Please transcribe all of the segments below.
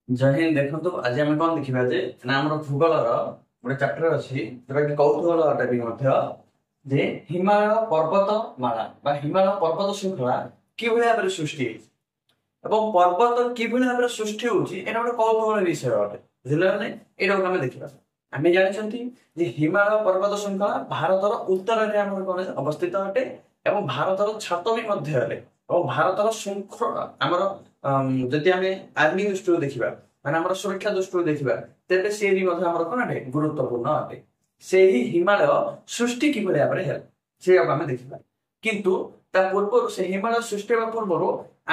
जय हिंद। देखो आज आम कौन देखा जे ना आम भूगोल गोटे चैप्टर अच्छी जोटा कि कौतूहल टपिक जे हिमालय पर्वत माला बा हिमालय पर्वत श्रृंखला कि भाव में सृष्टि एवं पर्वत कि भाव में सृष्टि होती है गोटे कौतूहल विषय अटे बुझे ना यहाँ आम देखा आम जानते हिमालय पर्वत श्रृंखला भारतर उत्तर में कौन अवस्थित अटे और भारतर छात भी भारतर श्रृंखला आमर जदि आम आर्मी दृष्टि देखा माने आमर सुरक्षा दृष्टि देखा तेरे सी भी कौन अटे गुरुत्वपूर्ण अटे से ही हिमालय सृष्टि कि भाव में से आम देखा किंतु पूर्व से हिमालय सृष्टि पूर्व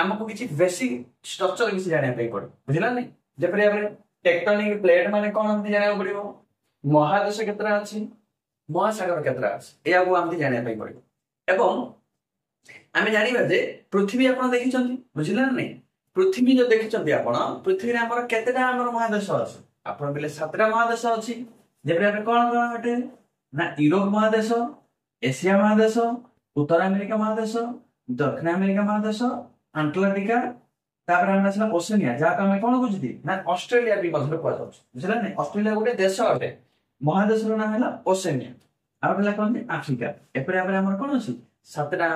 आमको किसी बेसिक स्ट्रक्चर किसी जानापी पड़े बुझला नहीं जपरी भाव टेक्टोनिक प्लेट माने कौन आमती जाना पड़ो महादेश केतरा अच्छी महासागर केतरा अच्छी या आमती जानापी पड़ो एवं आम जाना जे पृथ्वी आप देखी बुझला नहीं पृथ्वी जो देखी आप पृथ्वी केतेटा महादेश अच्छे आप बोले 7टा महादेश अच्छी जब कौन कौन अटे ना यूरोप महादेश एशिया महादेश उत्तर अमेरिका महादेश दक्षिण अमेरिका महादेश आंटार्कटिका ओसेनिया जहाँ आम कौन बुझी ना ऑस्ट्रेलिया भी बुझला नहीं ऑस्ट्रेलिया गोटे देश अटे महादेश नाम है ओसेनिया आउ कौन आफ्रिका एपरे आम कौन अच्छी 7टा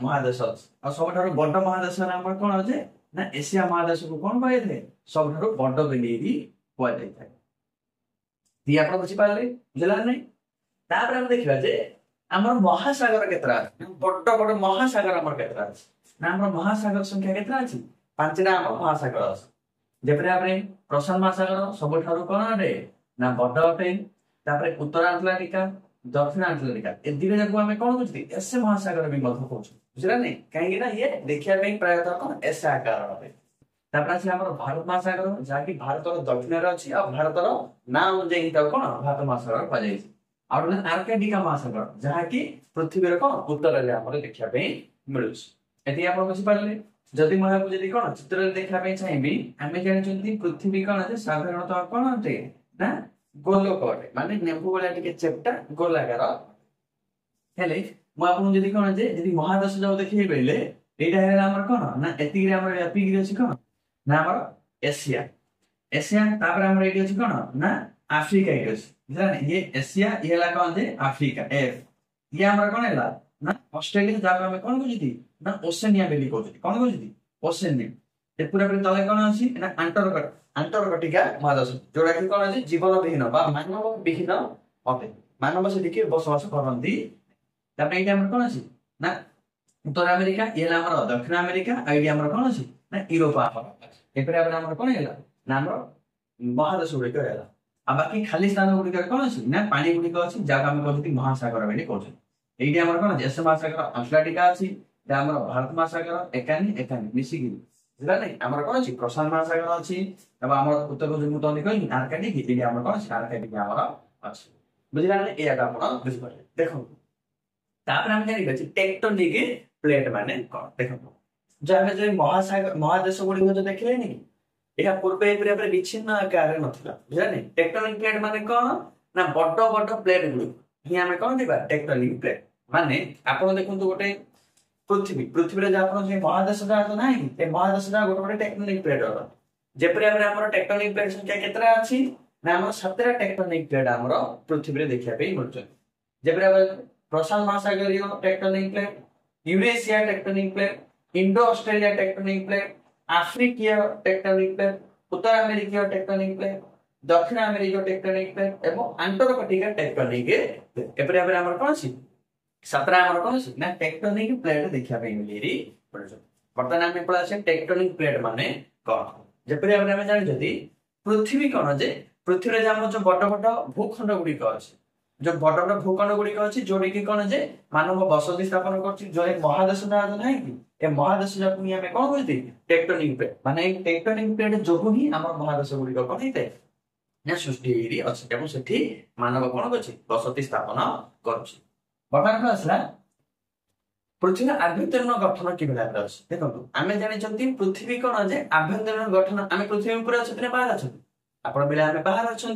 महादेश अच्छे और सब बड़ महादेश कौन अच्छे ना एशिया महादेश को कौन कही सब बड़ बोली कहते आप बुझीपारे बुझला नहीं आम देखा जे आम महासागर केतरा बड़ बड़ महासागर आम केतरा ना आम महासागर संख्या केतरा अच्छी 5टा आम महासागर अच्छे जपरी भाव प्रशांत महासागर सब कौन अटे ना बड़ अटे उत्तर आंटार्कटिका दक्षिण आंटार्कटिका ए दुईटा जाक आम कौन बुझे एस महासागर भी बुझला नहीं कहीं ये देखा प्रायतः कौन एस आकार अटे भारत महासागर जहाँकि भारत दक्षिण अच्छी और भारतर ना अनुजाई कौन भारत महासागर कहुई आर्कटिका महासागर जहाँकि पृथ्वी कौन उत्तर में देखा मिलूँ ये आप बुझीपारे जदि मुझे कौन चित्र देखा चाहिए आम जानते पृथ्वी कौन है साधारणतः कौन अटे ना गोलक अटे माने नेबु भाया चेप्टा गोलाकार हेले मुझे कौन जे महादेश जो देखिए पहले यहाँ कौन ना एति व्यापिक अच्छी कौन ना आमर एशिया एशिया ये अच्छी कौन ना आफ्रिका ये अच्छी ये एशिया ये कौन जे आफ्रिका एफ ये आमर कौन है ना ऑस्ट्रेलिया जहाँ आम कौन बुझी ना ओसेनिया बोली कहते कौन बुझी ओसेनिया पूरा तले कौन अच्छी ना आंटार्कटिका महादेश जोड़ा कि कौन अच्छे जीवन विहीन मानव विहीन अटे मानव से बसवास करती कौन अच्छी ना उत्तर अमेरिका ये दक्षिण अमेरिका ये कौन अच्छी ना यूरोप एपर कौन है ना महादेश गुड़िक है बाकी खाली स्थान गुड़िक कौन अच्छी ना पानी गुड़िक अच्छी जहाँ आम कहते महासागर बोली कहते ये कौन एस महासागर आंटार्कटिका अच्छी भारत महासागर एकानी एकानी मिसिकी बुझला नहीं आम कौन अच्छी प्रशांत महासागर अच्छी आम उत्तर को जो कही आर्कटिक ये कौन अच्छी आर्कटिक अच्छी बुझला नहीं या बुझे देखो आम जान टेक्टोनिक प्लेट माने कौन देखो जो आम जो महासागर महादेश गुड़िक जो देखले नहीं यह पूर्व विच्छिन्न आकार नाला बुझा नहीं टेक्टोनिक प्लेट माने कौन ना बड़ बड़ प्लेट गुड़िक ही आम कौन देखा टेक्टोनिक प्लेट माने आप देखो गोटे पृथ्वी पृथ्वी जहाँ महादेश तो ना महादेश गोटे गोटे टेक्टोनिक प्लेट जपरी आम टेक्टोनिक प्लेट संख्या केतरा अच्छी ना आम 7टा टेक्टोनिक प्लेट आम पृथ्वी देखा मिलूँ जपरी प्रशांत महासागरीय tectonic plate Eurasia tectonic plate Indo Australia tectonic plate आफ्रिकीय टेक्टोनिक प्लेट उत्तर अमेरिकीय टेक्टोनिक प्लेट दक्षिण अमेरिकीय टेक्टोनिक प्लेट एवं आंटार्कटिका टेक्टोनिक प्लेट एपर कौन अच्छी 7टा कौन अच्छी ना टेक्टोनिक प्लेट देखा मिली बर्तमान आम पढ़ा टेक्टोनिक प्लेट माने कौन जपरी आम जानते पृथ्वी कौन जे पृथ्वी जहाँ जो बड़ बड़ भूखंड गुड़िक अच्छे जो बड़ बड़ भूखंड गुड़िक अच्छी जोड़ी की कौन जे मानव बसति स्थापन कर महादेश ना महादेश जो आम कौन बुझे टेक्टोनिक प्लेट माने टेक्टोनिक प्लेट जो ही आम महादेश गुड़िक कौन होता है सृष्टि अच्छी मानव कौन कर बसति स्थापन कर बर्तमान आसला पृथ्वी आभ्यंतरीण गठन कि देखो आम जानते पृथ्वी कौन जे आभ्यंतरीण गठन आम पृथ्वी ऊपर अच्छे बाहर अच्छे आप आम बाहर अच्छा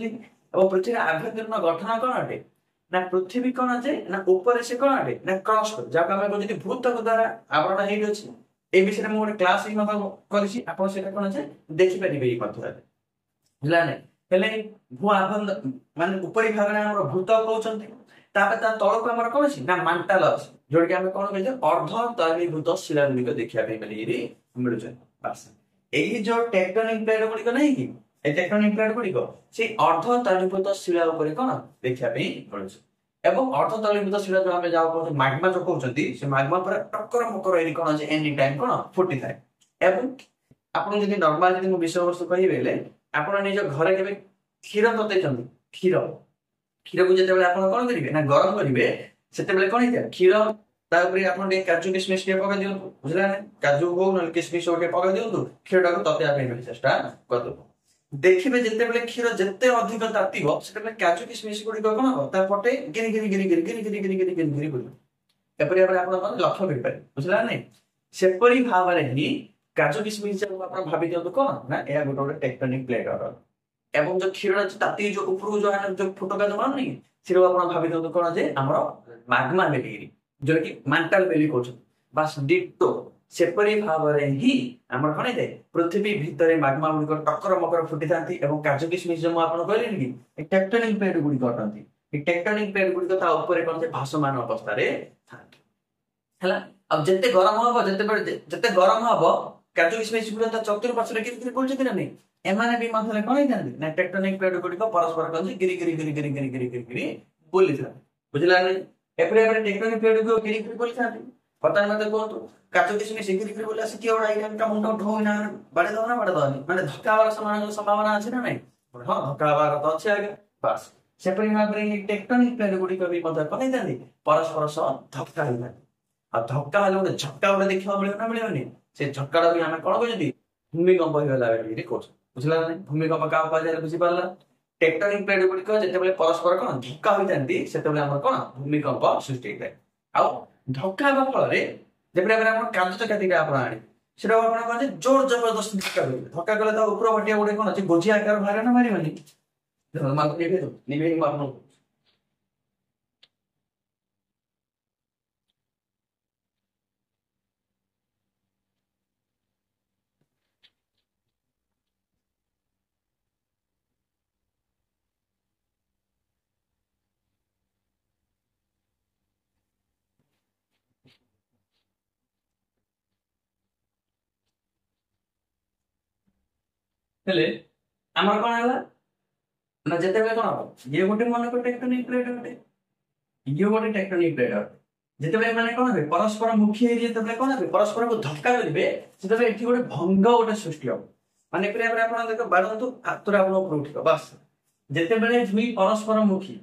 पृथ्वी आभ्यंतरीण गठन कौन अटे ना पृथ्वी कौन जे ना ऊपर से कौन अटे ना क्रस्ट जहाँ आम कहते भूतक द्वारा आवरण हो विषय में गोटे क्लास कौन देखिपारे ବୁଝିଲା ନାଇଁ ହେଲେ ଭୂ ଆଭ୍ୟନ୍ତର ମାନେ ଉପରି ଭାଗରେ ଆମର ଭୂତ କହୁଛନ୍ତି ତାପରେ ତା ତଳକୁ ଆମର କଣ ଅଛି ନା ମାଣ୍ଟାଲ ଅଛି ଯୋଉଟା କି ଆମେ କଣ କହିଛେ ଅର୍ଦ୍ଧ ତୈଳୀଭୂତ ଶିଳା ଗୁଡିକ ଦେଖିବା ପାଇଁ ମିଳିକିରି ମିଳୁଛନ୍ତି ବାସ୍ ଏଇ ଯୋଉ ଟେକ୍ଟୋନିକ ପ୍ଲେଟ ଗୁଡିକ ନାହିଁ କି এই ଟେକ୍ଟୋନିକ ପ୍ଲେଟ ଗୁଡିକ ସେଇ ଅର୍ଦ୍ଧ ତୈଳୀଭୂତ ଶିଳା ଉପରେ କଣ ଦେଖିବା ପାଇଁ ମିଳୁଛି ଏବଂ ଅର୍ଦ୍ଧ ତୈଳୀଭୂତ ଶିଳା ଯୋଉ ଆମେ ଯାଉ କହୁଛେ ମାଗ୍ମା ଯୋଉ କହୁଛନ୍ତି ସେ ମାଗ୍ମା ପୁରା ଟକର ମକର ଏଇ କଣ ଅଛି ଏନି ଟାଇମ କଣ ଫୁଟିଥାଏ ଏବଂ ଆପଣ ଯଦି ନର୍ମାଲ ଯଦି ମୁଁ ବିଷୟବସ୍ତୁ କହିବେ ହେଲେ ଆପଣ ନିଜ ଘରେ କେବେ କ୍ଷୀର ତତେଇଛନ୍ତି କ୍ଷୀର କ୍ଷୀରକୁ ଯେତେବେଳେ ଆପଣ କଣ କରିବେ ନା ଗରମ କରିବେ ସେତେବେଳେ କଣ ହେଇଥାଏ କ୍ଷୀର ତା ଉପରେ ଆପଣ ଟିକେ କାଜୁ କିସମିସ ଟିକେ ପକେଇ ଦିଅନ୍ତୁ ବୁଝିଲା ନା କାଜୁ ହଉ ନହେଲେ କିସମିସ ହଉ ଟିକେ ପକେଇ ଦିଅନ୍ତୁ କ୍ଷୀରଟାକୁ ତତେଇବା ପାଇଁ ଚେଷ୍ଟା କରିଦେବ ଦେଖିବେ ଯେତେବେଳେ କ୍ଷୀର ଯେତେ ଅଧିକ ତାତିବ ସେତେବେଳେ କାଜୁ କିସମିସ ଗୁଡିକ କଣ ହବ ତା ପଟେ ଗିରି ଗିରି ଗିରି ଗିରି ଗିରି ଗିରି ଗିରି ଗିରି ଗିରି ଗିରି କରିବ ଏପରି ଭାବରେ ଆପଣ କଣ ଲକ୍ଷ୍ୟ କରିପାରିବେ ବୁଝିଲା ନାଇଁ ସେପରି ଭାବରେ ହିଁ କାଜୁ କିସମିସ ଆପଣ ଭାବି ଦିଅନ୍ତୁ କଣ ନା ଏହା ଗୋଟେ ଗୋଟେ ଟେକ୍ଟୋନିକ ପ୍ଲେଟ ଏବଂ ଯୋଉ କ୍ଷୀରଟା ତାତି ଯୋଉ ଉପରକୁ ଯୋଉ ଫୁଟକା ଯୋଉ ମାରୁନି ସେଟାକୁ ଆପଣ ଭାବି ଦିଅନ୍ତୁ କଣ ଯେ ଆମର ମାଗ୍ମା ବେଲିକିରି ଯୋଉଟା କି ମାଣ୍ଟାଲ ବେଲି କହୁଛନ୍ତି ବାସ୍ ଡିଟୋ ସେପରି ଭାବରେ ହିଁ ଆମର କଣ ହେଇଥାଏ ପୃଥିବୀ ଭିତରେ ମାଗ୍ମା ଗୁଡିକ ଟକର ମକର ଫୁଟିଥାନ୍ତି ଏବଂ କାଜୁ କିସମିସ ଯୋଉ ମୁଁ ଆପଣ କହିଲିନି କି ଏ ଟେକ୍ଟୋନିକ ପ୍ଲେଟ ଗୁଡିକ ଅଟନ୍ତି ଏ ଟେକ୍ଟୋନିକ ପ୍ଲେଟ ଗୁଡିକ ତା ଉପରେ କଣ ଯେ ଭାସମାନ ଅବସ୍ଥାରେ ଥାନ୍ତି ହେଲା ଆଉ ଯେତେ ଗରମ ହବ ଯେତେ ଗରମ ହବ କାଜୁ କିସମିସ ଗୁଡିକ ତା ଚତୁଃପାର୍ଶ୍ୱରେ ଗିରି ଗିରି କରୁଛନ୍ତି ନା ନାଇଁ ଏମାନେ ବି ମଧ୍ୟରେ କଣ ହେଇଥାନ୍ତି ନା ଟେକ୍ଟୋନିକ ପ୍ଲେଟ ଗୁଡିକ ପରସ୍ପର କଣ ଗିରି ଗିରି ଗିରି ଗିରି ଗିରି ଗିରି ଗିରି ଗିରି ବୁଲିଥାନ୍ତି ବୁଝିଲା ନାଇଁ ଏପରି ଭାବରେ ଟେକ୍ଟୋନିକ ପ୍ଲେଟ ଗୁଡିକ ଗିରି ଗିରି ବୁଲିଥାନ୍ତି ବର୍ତ୍ତମାନ ମତେ କୁହନ୍ତୁ କାଜୁ କିସମିସ ଗିରି ଗିରି ବୁଲି ଆସି କିଏ ଗୋଟେ ଆଇଲା ମୁଣ୍ଡ ଢୋଇନା ବାଡେଇ ଦବ ନା ବାଡେଇ ଦବନି ମାନେ ଧକ୍କା ହବାର ସମ୍ଭାବନା ଅଛି ନା ନାଇଁ ହଁ ଧକ୍କା ହବାର ତ ଅଛି ଆଜ୍ଞା ବାସ୍ ସେପରି ଭାବରେ ଏଇ ଟେକ୍ଟୋନିକ ପ୍ଲେଟ ଗୁଡିକ ବି ମଧ୍ୟ କଣ ହେଇଥାନ୍ତି ପରସ୍ପର ସହ ଧକ୍କା ହେଇଥାନ୍ତି ଆଉ ଧକ୍କା ହେଲେ ଗୋଟେ ଝଟକା ଗୋଟେ ଦେଖିବାକୁ ମିଳିବ ନା ମିଳିବନି ସେ ଝଟକାଟା ବି ଆମେ କଣ କହୁଛନ୍ତି ଭୂମିକମ୍ପ ହେଇଗଲା ବୋଲି କହୁଛୁ ବୁଝିଲା ନା ଭୂମିକମ୍ପ କାହାକୁ କୁହାଯାଏ ବୁଝିପାରିଲା ଟେକ୍ଟୋନିକ ପ୍ଲେଟ ଗୁଡିକ ଯେତେବେଳେ ପରସ୍ପର କଣ ଧକ୍କା ହୋଇଥାନ୍ତି ସେତେବେଳେ ଆମର କଣ ଭୂମିକମ୍ପ ସୃଷ୍ଟି ହେଇଥାଏ ଆଉ ଧକ୍କା ହେବା ଫଳରେ ଯେପରି ଭାବରେ ଆପଣ କାନ୍ଦ ଚକା ଦିଟା ଆପଣ ଆଣିବେ ସେଟା ଆପଣ କହନ୍ତି ଜୋର ଜବରଦସ୍ତ ଧକ୍କା କରିବେ ଧକ୍କା କଲେ ତ ଉପର ବଟିଆ ଗୋଟେ କଣ ଅଛି ଗୋଜି ଆକାର ବାହାରେ ନା ମାରିବନି ନିଭେଇ ଆପଣଙ୍କୁ ହେଲେ ଆମର କଣ ହେଲା ନା ଯେତେବେଳେ କଣ ହବ ଇଏ ଗୋଟେ ମନେକର ଟେକ୍ଟୋନିକ ପ୍ଲେଟ ଗୋଟେ ଇଏ ଗୋଟେ ଟେକ୍ଟୋନିକ ପ୍ଲେଟ ଯେତେବେଳେ ମାନେ କଣ ହେବେ ପରସ୍ପର ମୁଖୀ ହେଇ ଯେତେବେଳେ କଣ ହେବେ ପରସ୍ପରକୁ ଧକ୍କା କରିବେ ସେତେବେଳେ ଏଠି ଗୋଟେ ଭଙ୍ଗ ଗୋଟେ ସୃଷ୍ଟି ହବ ମାନେ ପ୍ରାୟ ଆପଣ ଦେଖ ବାଡ଼ନ୍ତୁ ହାତରେ ଆପଣ ଉପରୁ ଉଠିବ ବାସ୍ ଯେତେବେଳେ ଦୁଇ ପରସ୍ପର ମୁଖୀ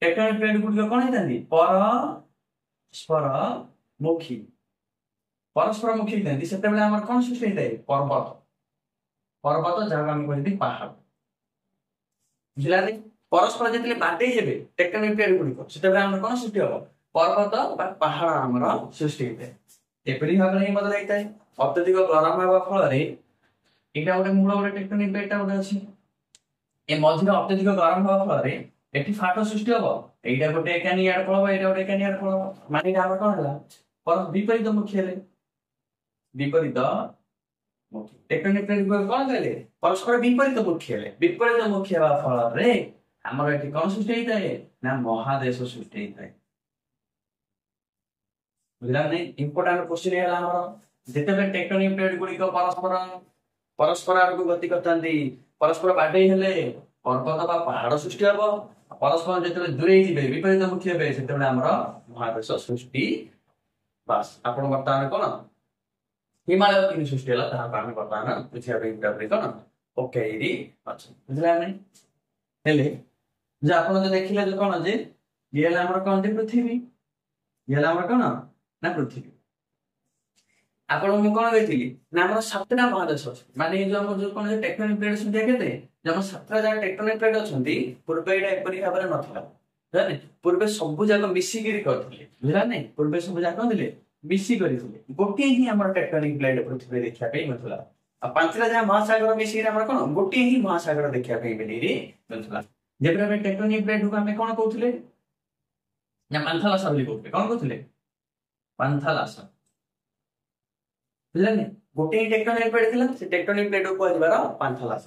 ଟେକ୍ଟୋନିକ ପ୍ଲେଟ ଗୁଡିକ କଣ ହେଇଥାନ୍ତି ପରସ୍ପର ମୁଖୀ ହେଇଥାନ୍ତି ସେତେବେଳେ ଆମର କଣ ସୃଷ୍ଟି ହେଇଥାଏ ପର୍ବତ ଯାହାକୁ ଆମେ କହନ୍ତି ପାହାଡ ବୁଝିଲାନି ପରସ୍ପର ଯେତେବେଳେ ବାଟେଇ ହେବେ ଟେକ୍ଟୋନିକ ପ୍ଲେଟ ଗୁଡିକ ସେତେବେଳେ ଆମର କଣ ସୃଷ୍ଟି ହବ ପର୍ବତ ବା ପାହାଡ ଆମର ସୃଷ୍ଟି ହେଇଥାଏ ଏପରି ଭାବରେ ହିଁ ବଦଳ ହେଇଥାଏ ଅତ୍ୟଧିକ ଗରମ ହେବା ଫଳରେ ଏଇଟା ଗୋଟେ ମୂଳ ଗୋଟେ ଟେକ୍ଟୋନିକ ପ୍ଲେଟଟା ଗୋଟେ ଅଛି ଏ ମଝିରେ ଅତ୍ୟଧିକ ଗରମ ହେବା ଫଳରେ ଏଠି ଫାଟ ସୃଷ୍ଟି ହବ ଏଇଟା ଗୋଟେ ଏକାନି ଇଆଡେ ପଳବ ଏଇଟା ଗୋଟେ ଏକାନି ଇଆଡେ ପଳବ ମାନେ ଏଇଟା ଆମର କଣ ହେଲା ବିପରୀତ ମୁଖୀ ହେଲେ ବିପରୀତ ଟେକ୍ଟୋନିକ ପ୍ଲେଟ କଣ କହିଲେ ପରସ୍ପର ବିପରୀତ ମୁଖୀ ହେଲେ ବିପରୀତ ମୁଖୀ ହେବା ଫଳରେ ଆମର ଏଠି କଣ ସୃଷ୍ଟି ହେଇଥାଏ ନା ମହାଦେଶ ସୃଷ୍ଟି ହେଇଥାଏ ବୁଝିଲା ନାଇଁ ଇମ୍ପୋର୍ଟାଣ୍ଟ କ୍ୱେଶ୍ଚିନ୍ ହେଲା ଆମର ଯେତେବେଳେ ଟେକ୍ଟୋନିକ ପ୍ଲେଟ ଗୁଡିକ ପରସ୍ପର ଆଡକୁ ଗତି କରିଥାନ୍ତି ପରସ୍ପର ବାଡେଇ ହେଲେ ପର୍ବତ ବା ପାହାଡ ସୃଷ୍ଟି ହବ ପରସ୍ପର ଯେତେବେଳେ ଦୂରେଇ ଯିବେ ବିପରୀତ ମୁଖୀ ହେବେ ସେତେବେଳେ ଆମର ମହାଦେଶ ସୃଷ୍ଟି ବାସ୍ ଆପଣ ବର୍ତ୍ତମାନ କଣ ହିମାଳୟ କେମିତି ସୃଷ୍ଟି ହେଲା ତାହାକୁ ଆମେ ବର୍ତ୍ତମାନ ବୁଝିବା ପାଇଁ କଣ ପକେଇରି ଅଛି ବୁଝିଲା ନାଇଁ ହେଲେ ଯେ ଆପଣ ଯୋଉ ଦେଖିଲେ ଯେ କଣ ଯେ ଇଏ ହେଲା ଆମର କଣ ଯେ ପୃଥିବୀ ଇଏ ହେଲା ଆମର କଣ ନା ପୃଥିବୀ ଆପଣଙ୍କୁ ମୁଁ କଣ କହିଥିଲି ନା ଆମର ସାତଟା ମହାଦେଶ ଅଛି ମାନେ ଏଇ ଯୋଉ ଆମର ଯୋଉ କଣ ଟେକ୍ଟୋନିକ ପ୍ଲେଟ ସଂଖ୍ୟା କେତେ ଯେ ଆମର ସାତଟା ଯାକ ଟେକ୍ଟୋନିକ ପ୍ଲେଟ ଅଛନ୍ତି ପୂର୍ବେ ଏଇଟା ଏପରି ଭାବରେ ନଥିଲା ବୁଝିଲେ ପୂର୍ବେ ସବୁ ଯାକ ମିଶିକିରି କରିଥିଲେ ବୁଝିଲା ନାଇଁ ପୂର୍ବେ ସବୁ ଯାକ ଥିଲେ ମିଶି କରିଥିଲେ ଗୋଟିଏ ହିଁ ଆମର ଟେକ୍ଟୋନିକ ପ୍ଲେଟ ପୃଥିବୀରେ ଦେଖିବା ପାଇଁ ମିଳୁଥିଲା ଆଉ ପାଞ୍ଚଟା ଯାହା ମହାସାଗର ମିଶିକିରି ଆମର କଣ ଗୋଟିଏ ହିଁ ମହାସାଗର ଦେଖିବା ପାଇଁ ମିଳୁଥିଲା ଯେପରି ଆମେ ଟେକ୍ଟୋନିକ ପ୍ଲେଟକୁ ଆମେ କଣ କହୁଥିଲେ ନା ପାନ୍ଥାଲାସ ବୋଲି କହୁଥିଲେ କଣ କହୁଥିଲେ ପାନ୍ଥାଲାସ ବୁଝିଲେ ଗୋଟିଏ ଟେକ୍ଟୋନିକ ପ୍ଲେଟ ଥିଲା ସେ ଟେକ୍ଟୋନିକ ପ୍ଲେଟକୁ କୁହାଯିବାର ପାନ୍ଥାଲାସ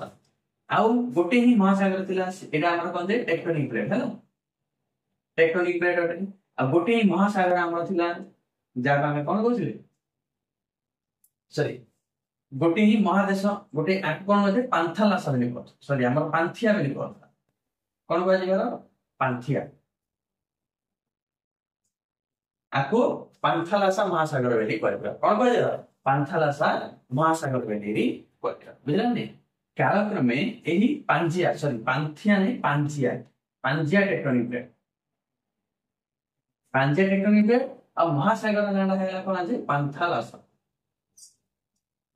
आउ गोटे ही महासागर थिला एटा हमर कोन जे टेक्टोनिक प्लेट है टेक्टोनिक प्लेट अटे आ गोटे ही महासागर हमर थिला जाका हमें कोन कहउछिले सॉरी गोटे ही महादेश गोटे कोन होते पांथालासा बेली कहत सॉरी हमर पांथिया बेली कहत कोन कहै जेगर पांथिया आको पांथालासा महासागर बेली कहबा कोन कहै जेगर पांथालासा महासागर बेली कहबा बुझलनी कालक्रमे एही पांजिया सॉरी पांथिया नहीं पांजिया पांजिया टेक्टोनिक प्लेट अब महासागर नाडा हैला कोन जे पांथालासा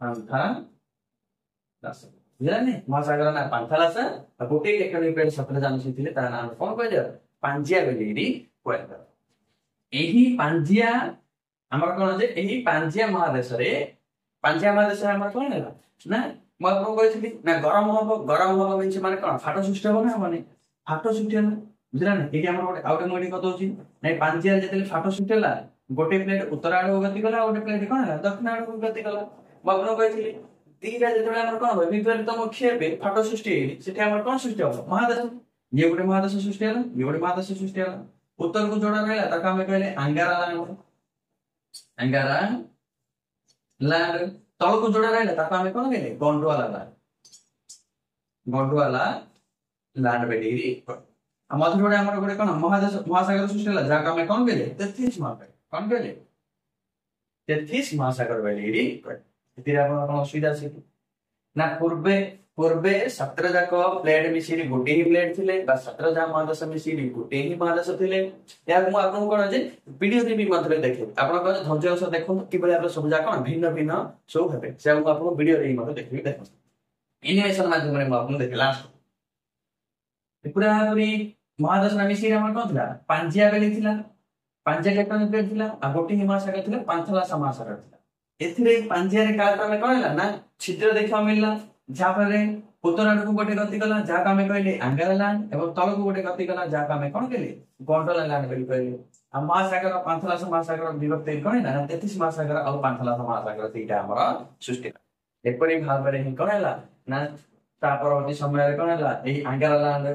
पांथालासा बुझलनी महासागर ना पांथालासा आ गोटे टेक्टोनिक प्लेट सत्र जान सिथिले ता नाम कोन कहै जे पांजिया बेली कहबा एही पांजिया हमर कोन जे एही पांजिया महादेश हमर कोन हैला ना म आपन कहैछि ना गरम हबो मिन्स माने कोन फाटो सृष्टि हबो ना माने फाटो सृष्टि हला बुझला ना एठी हमर आउटे मोडी कत होछि नै पांजिया जेतेले फाटो सृष्टि हला गोटे प्लेट उत्तर आडो गति कला गोटे प्लेट कोन हला दक्षिण आडो गति कला म आपन कहैछि दीटा जेतेले हमर कोन होय विपरीत मुख्यबे फाटो सृष्टि हेली सेठी हमर कोन सृष्टि हबो महादेश ये गोटे महादेश सृष्टि हला ये गोटे महादेश सृष्टि हला उत्तर को जोड़ा रहला ताका हमें कहले अंगारा लैंड तल को जोड़ा रहला ताका हमें कोन कहले गोंडवाला लैंड बेली आ मध्य जोड़े हमर गोटे कोन महादेश महासागर सृष्टि हला जाका हमें कोन कहले 33 महासागर कोन कहले 33 महासागर बेली एतिर आपन कोन सुविधा छै ना पूर्वे 17 जाक प्लेट मिसिरी गोटे ही प्लेट थिले बा 17 जा महादेश मिसिरी गोटे ही महादेश थिले या मु आपन कोन जे वीडियो रे भी मतलब देखे आपन कोन धैर्य सह देखो कि बले आप सब जाक भिन्न भिन्न सब हेबे से मु आपन वीडियो रे मतलब देखि देखो एनिमेशन माध्यम रे मु आपन देखि लास्ट पूरा पूरी महादेश ना मिसिरी हमर कोन थिला पांजिया बेली थिला पांजिया टेक्टोनिक प्लेट थिला आ गोटे ही महासागर थिला पांथालासा महासागर थिला एथिरे पांजिया रे काल तमे कोन हैला ना छिद्र देखा मिलला जाफरे उत्तर आड़ को गोटे गति कला जाका हमें कहले अंगारा लैंड एवं तल को गोटे गति कला जाका हमें कोन कहले गोंडवाला लैंड बेली कहले आ महासागर पांथालासा महासागर विभक्ति कोन ना 33 महासागर और पांथालासा महासागर तीटा हमर सृष्टि एपरि भाव रे ही कोन हैला ना ता परवर्ती समय रे कोन हैला एही अंगारा लैंड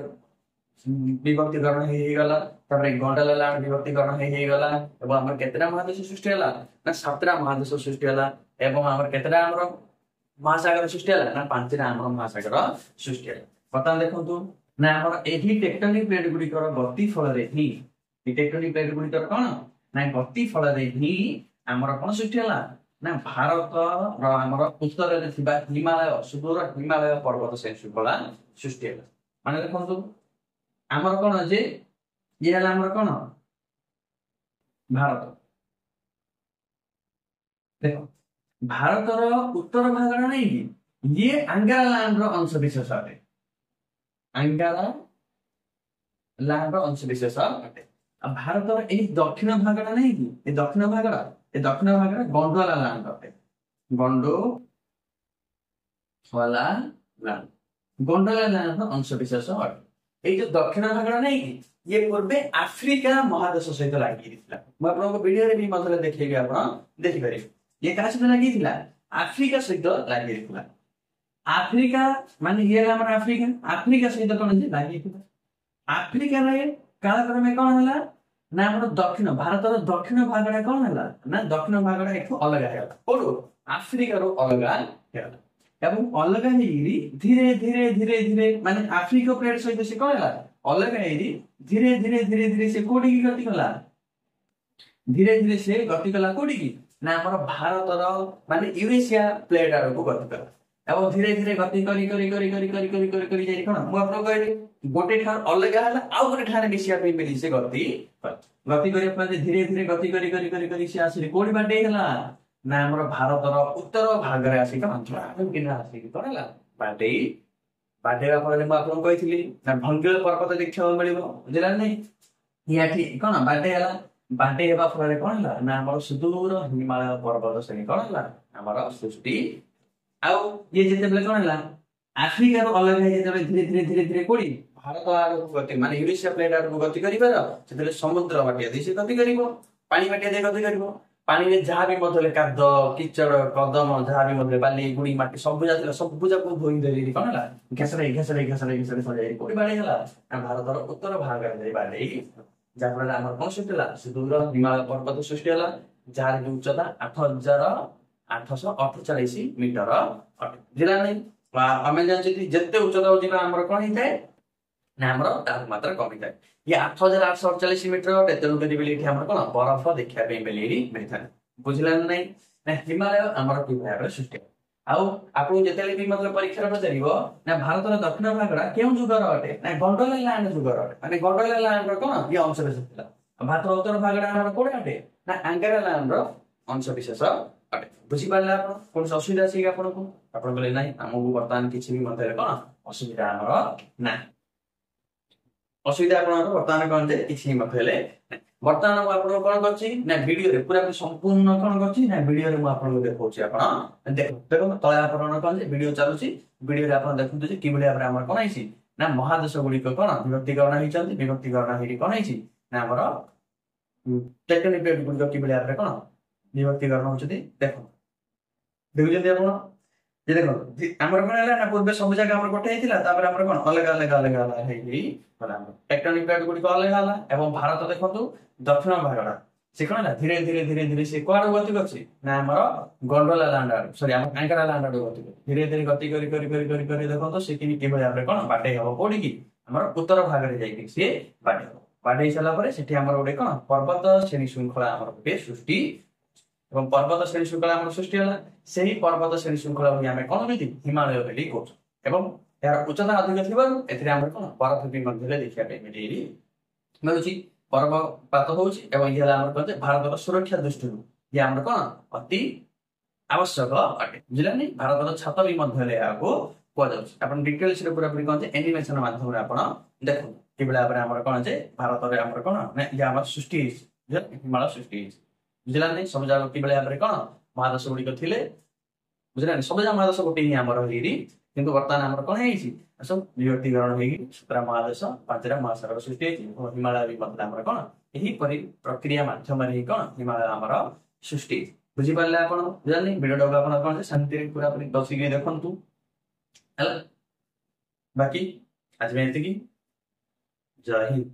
विभक्तिकरण हे गला तबरे गोंडवाला लैंड विभक्तिकरण हे गला एवं हमर केतरा महादेश सृष्टि हला ना 17 महादेश सृष्टि हला एवं हमर केतरा हमर महासागर सृष्टि हला ना पांचटा हमर महासागर सृष्टि हला बर्तमान देखंतु ना हमर एही टेक्टोनिक प्लेट गुडी कर गति फल रे ही टेक्टोनिक प्लेट गुडी कर कोन ना गति फल रे ही हमर कोन सृष्टि हला ना भारत र हमर उत्तर रे थिबा हिमालय सुदूर हिमालय पर्वत से सुबला सृष्टि हला माने देखंतु हमर कोन जे ये हला हमर कोन भारत देखो भारतर उत्तर भाग नहीं कि ये अंगारा लैंड रो अंश विशेष है अंगारा लैंड रो अंश विशेष है अब भारतर एही दक्षिण भाग नहीं कि ए दक्षिण भाग गोंडवाला लैंड है गोंडवाला लैंड रो अंश विशेष है ए जो दक्षिण भाग नहीं कि ये पूर्वे अफ्रीका महादेश सहित लागि दिला म आपन वीडियो रे भी मतलब देखिए आपन देखि परिबे ये का सहित लागि थिला अफ्रीका सहित लागि थिला अफ्रीका माने ये हमर अफ्रीका सहित कोन जे लागि थिला अफ्रीका रे कालक्रमे कोन हला ना हमर दक्षिण भारतर दक्षिण भागडा कोन हला ना दक्षिण भागडा एकठो अलग हैला कोडो अफ्रीका रो अलग हैला एवं अलग हेरी धीरे धीरे धीरे धीरे माने अफ्रीका प्लेट सहित से कोन हला अलग हेरी धीरे धीरे धीरे धीरे से कोडी की गति कला धीरे धीरे से गति कला कोडी की ना हमर भारतर माने यूरेशिया प्लेट आरो को गति कला एवं धीरे धीरे गति करी जाई कोन मु आपन कहली गोटे ठार अलग हला आ गोटे ठार मिसिया पे मिली से गति करे पर धीरे धीरे गति करी से आसी कोडी बाटे हला ना हमर भारतर उत्तर भाग रे आसी का अंतरा किना आसी कि तोरला बाटे बाटेरा पर मु आपन कहिथिली ना भंगेल पर्वत देखियो मिलिबो बुझला नै याठी कोन बाटे हला बाटे हेबा फरे कोन हला ना हमर सुदूर हिमालय पर्वत से कोन हला हमर सृष्टि आउ ये जेते बेले कोन हला अफ्रीका रो अलग है जेते धीरे धीरे धीरे धीरे कोडी भारत आरो गति माने यूरेशिया प्लेट आरो गति करिबार सेते समुद्र बाटे दिसे गति करिवो पानी बाटे दे गति करिवो ପାଣିରେ ଯାହା ବି ମଧ୍ୟରେ କାଦ କିଚଡ଼ କଦମ ଯାହା ବି ମଧ୍ୟରେ ବାଲି ଗୁଡି ମାଟି ସବୁ ଯାକ ଧୋଇ ଧରି କଣ ହେଲା ଘେସଡେଇ ସଜାଇ କୋଉଠି ବାଡେଇ ହେଲା ନା ଭାରତର ଉତ୍ତର ଭାଗରେ ଯାଇ ବାଡେଇ ଯାହାଫଳରେ ଆମର କଣ ସୃଷ୍ଟି ହେଲା ସୁଦୂର ହିମାଳୟ ପର୍ବତ ସୃଷ୍ଟି ହେଲା ଯାହାର କି ଉଚ୍ଚତା 8,848 ମିଟର ଅଟେ ବୁଝିଲା ନାହିଁ ଆମେ ଜାଣିଛନ୍ତି ଯେତେ ଉଚ୍ଚତା ଯିବା ଆମର କଣ ହେଇଥାଏ ନା ଆମର ତାପମାତ୍ରା କମିଥାଏ ଇଏ 8,848 ମିଟର ଅଟେ ତେଣୁ କରି ଏଠି ଆମର କଣ ବରଫ ଦେଖିବା ପାଇଁ ବୋଲି ମିଳିଥାଏ ବୁଝିଲା ନାହିଁ ନା ହିମାଳୟ ଆମର କି ଭାବରେ ସୃଷ୍ଟି ଆଉ ଆପଣଙ୍କୁ ଯେତେବେଳେ ବି ମତଲବ ପରୀକ୍ଷାରେ ପଚାରିବ ନା ଭାରତର ଦକ୍ଷିଣ ଭାଗଟା କେଉଁ ଯୁଗର ଅଟେ ନା ଗଣ୍ଡୋଲା ଲ୍ୟାଣ୍ଡ ଯୁଗର ଅଟେ ମାନେ ଗଣ୍ଡୋଲା ଲ୍ୟାଣ୍ଡର କଣ ଇଏ ଅଂଶ ବିଶେଷ ଥିଲା ଭାରତର ଉତ୍ତର ଭାଗଟା ଆମର କୋଉଟା ଅଟେ ନା ଆଙ୍ଗାରା ଲ୍ୟାଣ୍ଡର ଅଂଶ ବିଶେଷ ଅଟେ ବୁଝିପାରିଲେ ଆପଣ କୌଣସି ଅସୁବିଧା ଅଛି କି ଆପଣଙ୍କୁ ଆପଣ କହିଲେ ନାହିଁ ଆମକୁ ବର୍ତ୍ତମାନ କିଛି ବି ମଧ୍ୟରେ କଣ ଅସୁବିଧା ଆମର ନାହିଁ ଅସୁବିଧା ଆପଣଙ୍କର ବର୍ତ୍ତମାନ କଣ ଯେ କିଛି ମଧ୍ୟ ହେଲେ ବର୍ତ୍ତମାନ ମୁଁ ଆପଣଙ୍କୁ କଣ କରୁଛି ନା ଭିଡିଓରେ ପୁରା ସମ୍ପୂର୍ଣ୍ଣ କଣ କରୁଛି ନା ଭିଡିଓରେ ମୁଁ ଆପଣଙ୍କୁ ଦେଖାଉଛି ଆପଣ ଦେଖନ୍ତୁ ତଳେ ଆପଣ କଣ ଯେ ଭିଡିଓ ଚାଲୁଛି ଭିଡିଓରେ ଆପଣ ଦେଖନ୍ତୁ ଯେ କିଭଳି ଭାବରେ ଆମର କଣ ହେଇଛି ନା ମହାଦେଶ ଗୁଡିକ କଣ ବିଭକ୍ତିକରଣ ହେଇଛନ୍ତି ବିଭକ୍ତିକରଣ ହେଇକି କଣ ହେଇଛି ନା ଆମର ଟେକ୍ଟୋନିକ ପ୍ଲେଟ ଗୁଡିକ କିଭଳି ଭାବରେ କଣ ବିଭକ୍ତିକରଣ ହଉଛନ୍ତି ଦେଖନ୍ତୁ ଦେଖୁଛନ୍ତି ଆପଣ ଯେ ଦେଖନ୍ତୁ ଆମର କଣ ହେଲା ନା ପୂର୍ବେ ସବୁ ଜାଗା ଆମର ଗୋଟେ ହେଇଥିଲା ତାପରେ ଆମର କଣ ଅଲଗା ହେଇକି ଗଲା ଆମର ଟେକ୍ଟୋନିକ ପ୍ଲେଟ ଗୁଡିକ ଅଲଗା ହେଲା ଏବଂ ଭାରତ ଦେଖନ୍ତୁ ଦକ୍ଷିଣ ଭାଗଟା ସେ କଣ ହେଲା ଧୀରେ ଧୀରେ ସେ କୁଆଡେ ଗତି କରୁଛି ନା ଆମର ଗଣ୍ଡୋଲା ଲ୍ୟାଣ୍ଡ ଆଡୁ ସରି ଆମର ଆଙ୍କାରା ଲ୍ୟାଣ୍ଡ ଆଡୁ ଗତି କରୁଛି ଧୀରେ ଗତି କରି ଦେଖନ୍ତୁ ସେ କିଭଳି ଭାବରେ କଣ ବାଟେଇ ହବ କୋଉଠିକି ଆମର ଉତ୍ତର ଭାଗରେ ଯାଇକି ସିଏ ବାଟେଇ ସାରିଲା ପରେ ସେଠି ଆମର ଗୋଟେ କଣ ପର୍ବତ ଶ୍ରେଣୀ ଶୃଙ୍ଖଳା ଆମର ଗୋଟେ ସୃଷ୍ଟି ଏବଂ ପର୍ବତ ଶ୍ରେଣୀ ଶୃଙ୍ଖଳା ଆମର ସୃଷ୍ଟି ହେଲା ସେହି ପର୍ବତ ଶ୍ରେଣୀ ଶୃଙ୍ଖଳା ଆମେ କଣ କହିଲି ହିମାଳୟ ବୋଲି କହୁଛୁ ଏବଂ ଏହାର ଉଚ୍ଚତା ଅଧିକ ଥିବାରୁ ଏଥିରେ ଆମର କଣ ବରଫ ବି ମଧ୍ୟରେ ଦେଖିବା ପାଇଁ ମିଳୁଛି ବରଫପାତ ହଉଛି ଏବଂ ଇଏ ହେଲା ଆମର କଣ ଭାରତର ସୁରକ୍ଷା ଦୃଷ୍ଟିରୁ ଇଏ ଆମର କଣ ଅତି ଆବଶ୍ୟକ ଅଟେ ବୁଝିଲାନି ଭାରତର ଛାତ ବି ମଧ୍ୟରେ ଏହାକୁ କୁହାଯାଉଛି ଆପଣ ଡିଟେଲ୍ସରେ ପୁରାପୁରି କଣ ଯେ ଆନିମେସନ ମାଧ୍ୟମରେ ଆପଣ ଦେଖନ୍ତୁ କିଭଳି ଭାବରେ ଆମର କଣ ଯେ ଭାରତରେ ଆମର କଣ ନା ଇଏ ଆମର ସୃଷ୍ଟି ହେଇଛି ହିମାଳୟ ସୃଷ୍ଟି ହେଇଛି ବୁଝିଲାନି ସବୁ ଜାଗା କିଭଳି ଭାବରେ କଣ ମହାଦେଶ ଗୁଡିକ ଥିଲେ ବୁଝିଲାନି ସବୁ ଜାଗା ମହାଦେଶ ଗୋଟେ ହିଁ ଆମର ହେଇକି କିନ୍ତୁ ବର୍ତ୍ତମାନ ଆମର କଣ ହେଇଛି ସବୁ ବିଭକ୍ତିକରଣ ହେଇକି 17 ମହାଦେଶ 5ଟା ମହାସାଗର ସୃଷ୍ଟି ହେଇଛି ହିମାଳୟ ବି ମଧ୍ୟ ଆମର କଣ ଏହିପରି ପ୍ରକ୍ରିୟା ମାଧ୍ୟମରେ ହିଁ କଣ ହିମାଳୟ ଆମର ସୃଷ୍ଟି ହେଇଛି ବୁଝିପାରିଲେ ଆପଣ ବୁଝିଲେ ଭିଡିଓଟାକୁ ଆପଣ କଣ ଶାନ୍ତିରେ ପୁରାପୁରି ବସିକି ଦେଖନ୍ତୁ ହେଲା ବାକି ଆଜି ପାଇଁ ଏତିକି ଜୟ ହିନ୍ଦ।